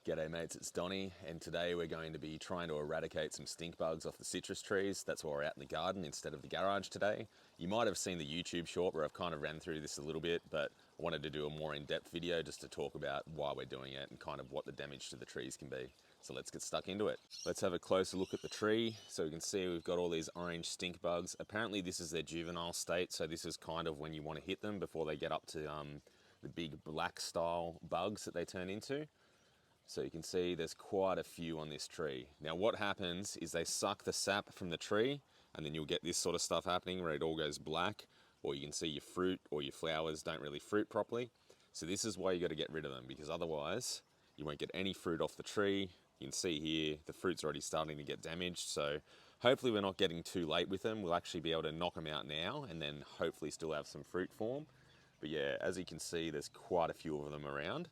G'day mates, it's Donnie, and today we're going to be trying to eradicate some stink bugs off the citrus trees. That's why we're out in the garden instead of the garage today. You might have seen the YouTube short where I've kind of ran through this a little bit, but I wanted to do a more in-depth video just to talk about why we're doing it and kind of what the damage to the trees can be. So let's get stuck into it. Let's have a closer look at the tree. So we can see we've got all these orange stink bugs. Apparently this is their juvenile state, so this is kind of when you want to hit them before they get up to the big black style bugs that they turn into. So you can see there's quite a few on this tree. Now what happens is they suck the sap from the tree, and then you'll get this sort of stuff happening where it all goes black, or you can see your fruit or your flowers don't really fruit properly. So this is why you got to get rid of them, because otherwise you won't get any fruit off the tree. You can see here the fruit's already starting to get damaged, so hopefully we're not getting too late with them. We'll actually be able to knock them out now and then hopefully still have some fruit form. But yeah, as you can see, there's quite a few of them around.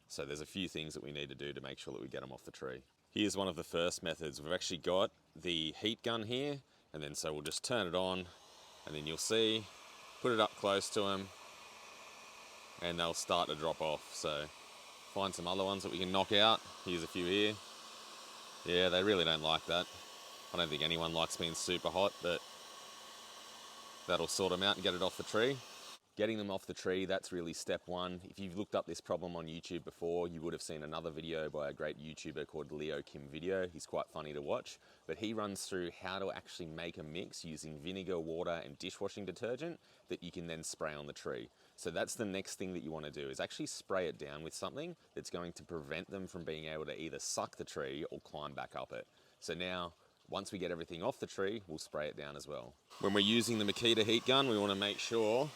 So there's a few things that we need to do to make sure that we get them off the tree. Here's one of the first methods. We've actually got the heat gun here, and then so we'll just turn it on, and then you'll see, put it up close to them, and they'll start to drop off. So find some other ones that we can knock out. Here's a few here. Yeah, they really don't like that. I don't think anyone likes being super hot, but that'll sort them out and get it off the tree. Getting them off the tree, that's really step one. If you've looked up this problem on YouTube before, you would have seen another video by a great YouTuber called Leo Kim Video. He's quite funny to watch, but he runs through how to actually make a mix using vinegar, water, and dishwashing detergent that you can then spray on the tree. So that's the next thing that you want to do, is actually spray it down with something that's going to prevent them from being able to either suck the tree or climb back up it. So now, once we get everything off the tree, we'll spray it down as well. When we're using the Makita heat gun, we want to make sure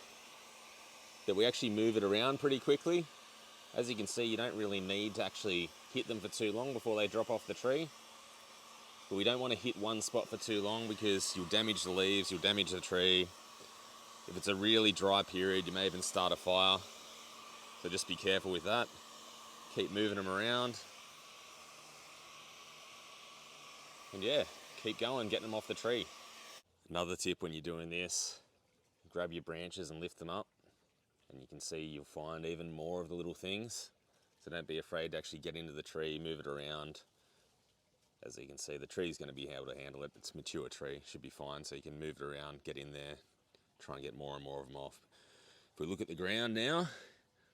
that we actually move it around pretty quickly. As you can see, you don't really need to actually hit them for too long before they drop off the tree. But we don't want to hit one spot for too long because you'll damage the leaves, you'll damage the tree. If it's a really dry period, you may even start a fire. So just be careful with that. Keep moving them around. And yeah, keep going, getting them off the tree. Another tip when you're doing this, grab your branches and lift them up. And you can see you'll find even more of the little things. So don't be afraid to actually get into the tree, move it around. As you can see, the tree's going to be able to handle it. It's a mature tree, should be fine. So you can move it around, get in there, try and get more and more of them off. If we look at the ground now,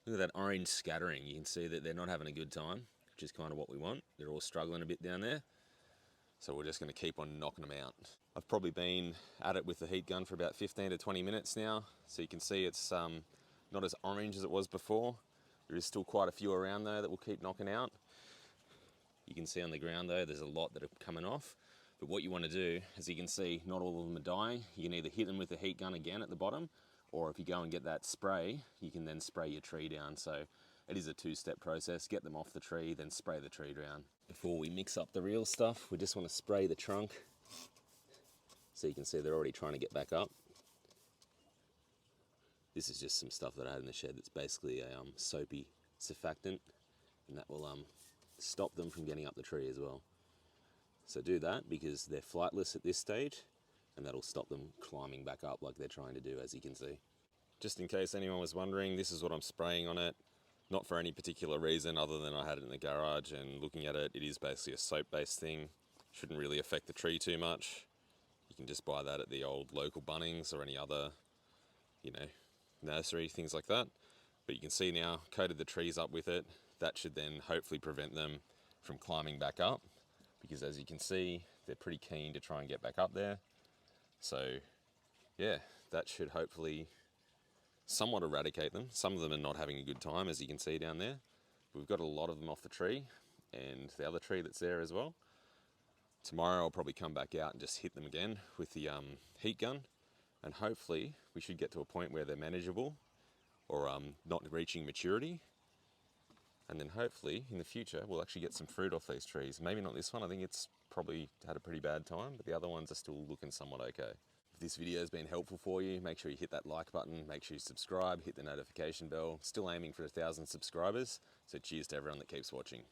look at that orange scattering. You can see that they're not having a good time, which is kind of what we want. They're all struggling a bit down there. So we're just going to keep on knocking them out. I've probably been at it with the heat gun for about 15 to 20 minutes now. So you can see it's not as orange as it was before. There is still quite a few around though that we'll keep knocking out. You can see on the ground though, there's a lot that are coming off. But what you want to do, as you can see, not all of them are dying. You can either hit them with the heat gun again at the bottom, or if you go and get that spray, you can then spray your tree down. So it is a two-step process. Get them off the tree, then spray the tree down. Before we mix up the real stuff, we just want to spray the trunk. So you can see they're already trying to get back up. This is just some stuff that I had in the shed that's basically a soapy surfactant, and that will stop them from getting up the tree as well. So do that because they're flightless at this stage, and that'll stop them climbing back up like they're trying to do, as you can see. Just in case anyone was wondering, this is what I'm spraying on it. Not for any particular reason other than I had it in the garage, and looking at it, it is basically a soap-based thing. Shouldn't really affect the tree too much. You can just buy that at the old local Bunnings or any other, nursery, things like that. But you can see now, coated the trees up with it. That should then hopefully prevent them from climbing back up, because as you can see, they're pretty keen to try and get back up there. So yeah, that should hopefully somewhat eradicate them. Some of them are not having a good time, as you can see down there. We've got a lot of them off the tree, and the other tree that's there as well. Tomorrow I'll probably come back out and just hit them again with the heat gun, and hopefully we should get to a point where they're manageable or not reaching maturity. And then hopefully in the future we'll actually get some fruit off these trees. Maybe not this one, I think it's probably had a pretty bad time, but the other ones are still looking somewhat okay. If this video has been helpful for you, make sure you hit that like button, make sure you subscribe, hit the notification bell. Still aiming for 1,000 subscribers, so cheers to everyone that keeps watching.